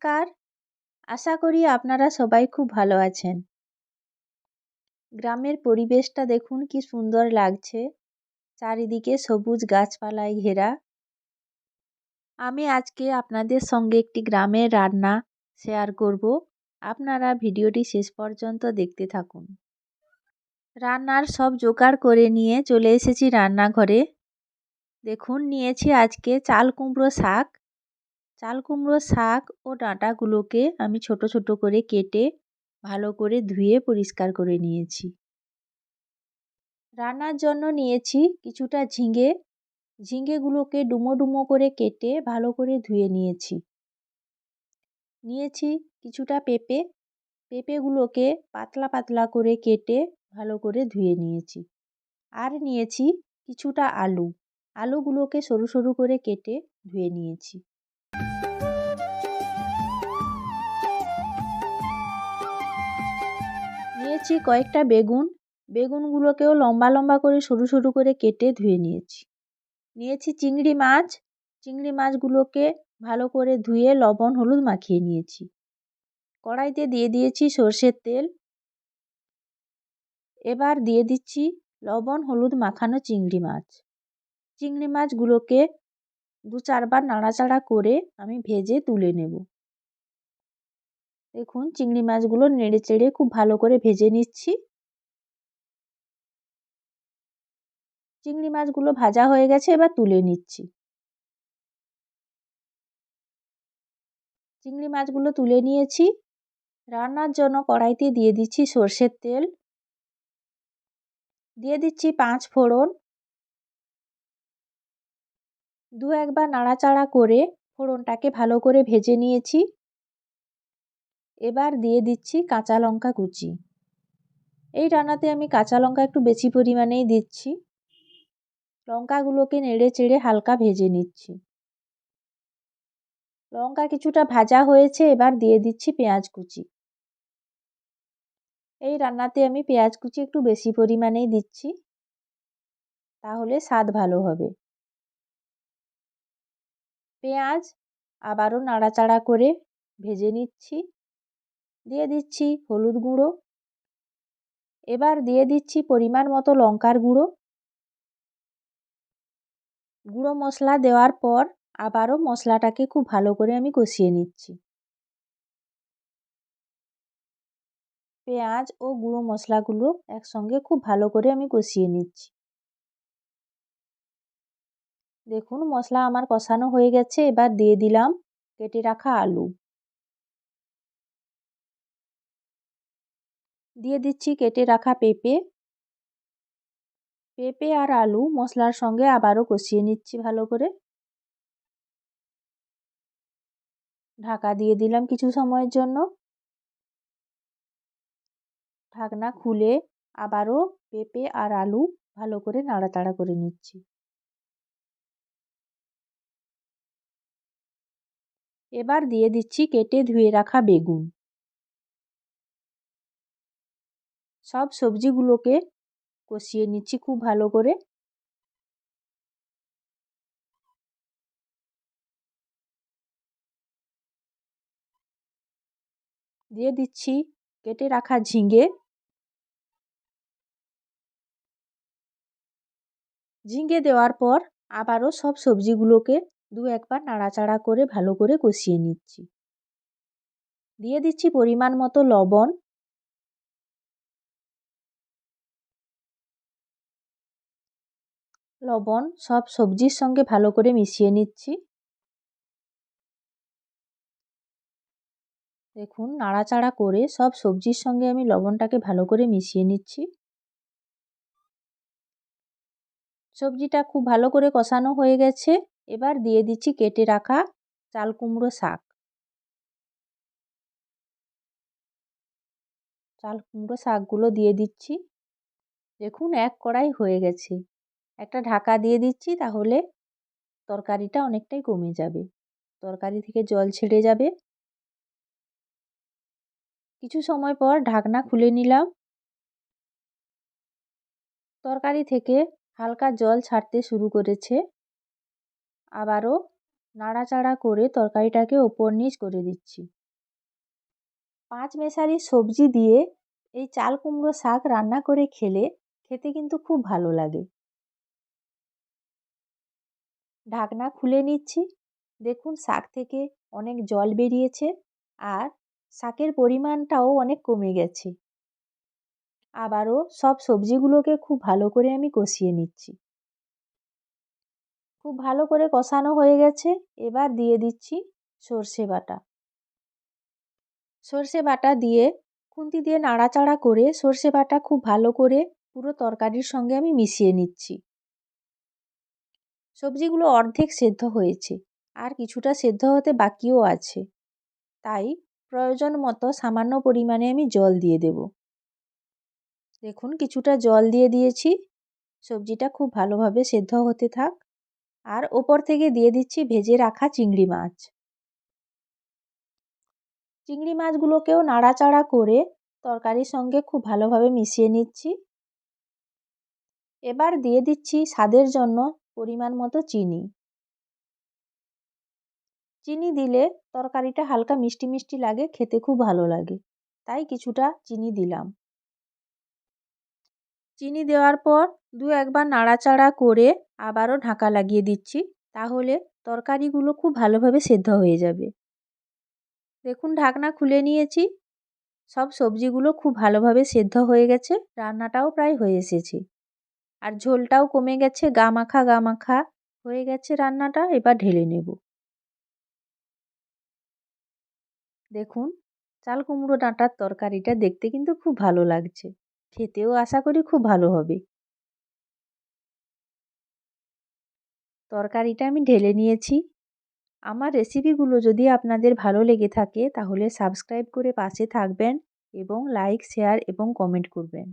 নমস্কার, আশা করি আপনারা সবাই খুব ভালো আছেন। গ্রামের পরিবেশটা দেখুন কি সুন্দর লাগছে, চারিদিকে সবুজ গাছপালায় ঘেরা। আমি আজকে আপনাদের সঙ্গে একটি গ্রামের রান্না শেয়ার করব। আপনারা ভিডিওটি শেষ পর্যন্ত দেখতে থাকুন। রান্নার সব জোগাড় করে নিয়ে চলে এসেছি রান্নাঘরে। দেখুন নিয়েছি আজকে চাল কুমড়ো শাক। চাল কুমড়ো শাক ও ডাঁটাগুলোকে আমি ছোট ছোট করে কেটে ভালো করে ধুয়ে পরিষ্কার করে নিয়েছি। রান্নার জন্য নিয়েছি কিছুটা ঝিঙে। ঝিঙেগুলোকে ডুমো ডুমো করে কেটে ভালো করে ধুয়ে নিয়েছি। নিয়েছি কিছুটা পেঁপে। পেঁপেগুলোকে পাতলা পাতলা করে কেটে ভালো করে ধুয়ে নিয়েছি। আর নিয়েছি কিছুটা আলু। আলুগুলোকে সরু সরু করে কেটে ধুয়ে নিয়েছি। নিয়েছি কয়েকটা বেগুন। বেগুনগুলোকেও লম্বা লম্বা করে সরু সরু করে কেটে ধুয়ে নিয়েছি। নিয়েছি চিংড়ি মাছ। চিংড়ি মাছগুলোকে ভালো করে ধুয়ে লবণ হলুদ মাখিয়ে নিয়েছি। কড়াইতে দিয়ে দিয়েছি সর্ষের তেল। এবার দিয়ে দিচ্ছি লবণ হলুদ মাখানো চিংড়ি মাছ। চিংড়ি মাছগুলোকে 2-4 বার নাড়াচাড়া করে আমি ভেজে তুলে নেব। দেখুন চিংড়ি মাছগুলো নেড়ে চেড়ে খুব ভালো করে ভেজে নিচ্ছি। চিংড়ি মাছগুলো ভাজা হয়ে গেছে, এবার তুলে নিচ্ছি। চিংড়ি মাছগুলো তুলে নিয়েছি। রান্নার জন্য কড়াইতে দিয়ে দিচ্ছি সর্ষের তেল। দিয়ে দিচ্ছি 5 ফোড়ন। 2-1 বার নাড়াচাড়া করে ফোড়নটাকে ভালো করে ভেজে নিয়েছি। এবার দিয়ে দিচ্ছি কাঁচা লঙ্কা কুচি। এই রান্নাতে আমি কাঁচা লঙ্কা একটু বেশি পরিমাণেই দিচ্ছি। লঙ্কাগুলোকে নেড়ে চেড়ে হালকা ভেজে নিচ্ছি। লঙ্কা কিছুটা ভাজা হয়েছে, এবার দিয়ে দিচ্ছি পেঁয়াজ কুচি। এই রান্নাতে আমি পেঁয়াজ কুচি একটু বেশি পরিমাণেই দিচ্ছি, তাহলে স্বাদ ভালো হবে। পেঁয়াজ আবারও নাড়াচাড়া করে ভেজে নিচ্ছি। দিয়ে দিচ্ছি হলুদ গুঁড়ো। এবার দিয়ে দিচ্ছি পরিমাণ মতো লঙ্কার গুঁড়ো। গুঁড়ো মশলা দেওয়ার পর আবারও মশলাটাকে খুব ভালো করে আমি কষিয়ে নিচ্ছি। পেঁয়াজ ও গুঁড়ো মশলাগুলো একসঙ্গে খুব ভালো করে আমি কষিয়ে নিচ্ছি। দেখুন মশলা আমার কষানো হয়ে গেছে, এবার দিয়ে দিলাম কেটে রাখা আলু। দিয়ে দিচ্ছি কেটে রাখা পেঁপে। পেঁপে আর আলু মশলার সঙ্গে আবারও কষিয়ে নিচ্ছি ভালো করে। ঢাকা দিয়ে দিলাম কিছু সময়ের জন্য। ঢাকনা খুলে আবারও পেঁপে আর আলু ভালো করে নাড়াচাড়া করে নিচ্ছি। এবার দিয়ে দিচ্ছি কেটে ধুয়ে রাখা বেগুন। সব সবজিগুলোকে কষিয়ে নিচ্ছি খুব ভালো করে। দিয়ে দিচ্ছি কেটে রাখা ঝিঙে। ঝিঙে দেওয়ার পর আবারও সব সবজিগুলোকে 2-1 বার নাড়াচাড়া করে ভালো করে কষিয়ে নিচ্ছি। দিয়ে দিচ্ছি পরিমাণ মতো লবণ। লবণ সব সবজির সঙ্গে ভালো করে মিশিয়ে নিচ্ছি। দেখুন নাড়াচাড়া করে সব সবজির সঙ্গে আমি লবণটাকে ভালো করে মিশিয়ে নিচ্ছি। সবজিটা খুব ভালো করে কষানো হয়ে গেছে। এবার দিয়ে দিচ্ছি কেটে রাখা চাল কুমড়ো শাক। চাল কুমড়ো শাকগুলো দিয়ে দিচ্ছি। দেখুন 1 কড়াই হয়ে গেছে। একটা ঢাকা দিয়ে দিচ্ছি, তাহলে তরকারিটা অনেকটাই কমে যাবে। তরকারি থেকে জল ছেড়ে যাবে। কিছু সময় পর ঢাকনা খুলে নিলাম। তরকারি থেকে হালকা জল ছাড়তে শুরু করেছে। আবারও নাড়াচাড়া করে তরকারিটাকে ওপর নিচ করে দিচ্ছি। পাঁচমেশালি সবজি দিয়ে এই চাল কুমড়ো শাক রান্না করে খেলে খেতে কিন্তু খুব ভালো লাগে। ঢাকনা খুলে নিচ্ছি। দেখুন শাক থেকে অনেক জল বেরিয়েছে আর শাকের পরিমাণটাও অনেক কমে গেছে। আবারও সব সবজিগুলোকে খুব ভালো করে আমি কষিয়ে নিচ্ছি। খুব ভালো করে কষানো হয়ে গেছে। এবার দিয়ে দিচ্ছি সর্ষে বাটা। সর্ষে বাটা দিয়ে খুন্তি দিয়ে নাড়াচাড়া করে সর্ষে বাটা খুব ভালো করে পুরো তরকারির সঙ্গে আমি মিশিয়ে নিচ্ছি। সবজিগুলো অর্ধেক সেদ্ধ হয়েছে আর কিছুটা সেদ্ধ হতে বাকিও আছে, তাই প্রয়োজন মতো সামান্য পরিমাণে আমি জল দিয়ে দেব। দেখুন কিছুটা জল দিয়ে দিয়েছি। সবজিটা খুব ভালোভাবে সেদ্ধ হতে থাক। আর ওপর থেকে দিয়ে দিচ্ছি ভেজে রাখা চিংড়ি মাছ। চিংড়ি মাছগুলোকেও নাড়াচাড়া করে তরকারির সঙ্গে খুব ভালোভাবে মিশিয়ে নিচ্ছি। এবার দিয়ে দিচ্ছি স্বাদের জন্য পরিমাণ মতো চিনি। চিনি দিলে তরকারিটা হালকা মিষ্টি মিষ্টি লাগে, খেতে খুব ভালো লাগে, তাই কিছুটা চিনি দিলাম। চিনি দেওয়ার পর দু একবার নাড়াচাড়া করে আবারও ঢাকা লাগিয়ে দিচ্ছি, তাহলে তরকারিগুলো খুব ভালোভাবে সেদ্ধ হয়ে যাবে। দেখুন ঢাকনা খুলে নিয়েছি। সব সবজিগুলো খুব ভালোভাবে সেদ্ধ হয়ে গেছে, রান্নাটাও প্রায় হয়ে এসেছে আর ঝোলটাও কমে গেছে, গা মাখা হয়ে গেছে রান্নাটা। এবার ঢেলে নেব। দেখুন চাল কুমড়ো ডাঁটার তরকারিটা দেখতে কিন্তু খুব ভালো লাগছে, খেতেও আশা করি খুব ভালো হবে। তরকারিটা আমি ঢেলে নিয়েছি। আমার রেসিপিগুলো যদি আপনাদের ভালো লেগে থাকে তাহলে সাবস্ক্রাইব করে পাশে থাকবেন এবং লাইক, শেয়ার এবং কমেন্ট করবেন।